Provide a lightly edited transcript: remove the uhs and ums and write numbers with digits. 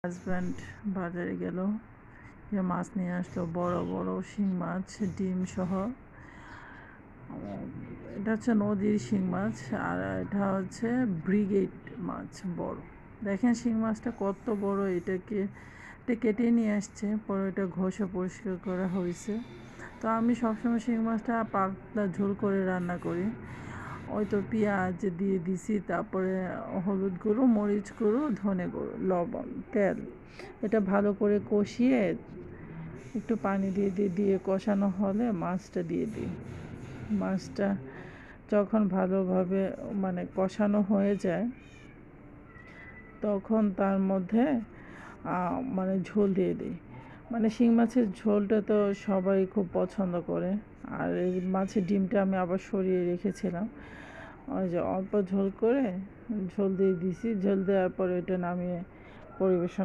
Husband বাজারে গেল, যে মাছ নিয়ে আসলো, বড় বড় শিং মাছ, ডিম সহ। এটা হচ্ছে নদীর শিং মাছ, আর এটা হচ্ছে ব্রিগেড মাছ বড়। দেখেন শিং মাছটা কত বড়। এটা কেটে নিয়ে আসছে, পরে এটা ঘষে পরিষ্কার করা হয়েছে। তো আমি সবসময় শিং মাছটা পাতলা ঝোল করে রান্না করি। ওই তো পেঁয়াজ দিয়ে দিছি, তারপরে হলুদ গুঁড়ো, মরিচ গুঁড়ো, ধনে গুঁড়ো, লবণ, তেল, এটা ভালো করে কষিয়ে একটু পানি দিয়ে কষানো হলে মাছটা দিয়ে দিই। মাছটা যখন ভালোভাবে কষানো হয়ে যায়, তখন তার মধ্যে ঝোল দিয়ে দিই। শিং মাছের ঝোলটা তো সবাই খুব পছন্দ করে। আর এই মাছের ডিমটা আমি আবার সরিয়ে রেখেছিলাম, ওই যে অল্প ঝোল করে ঝোল দিয়ে দিছি। ঝোল দেওয়ার পরে এটা নামিয়ে পরিবেশন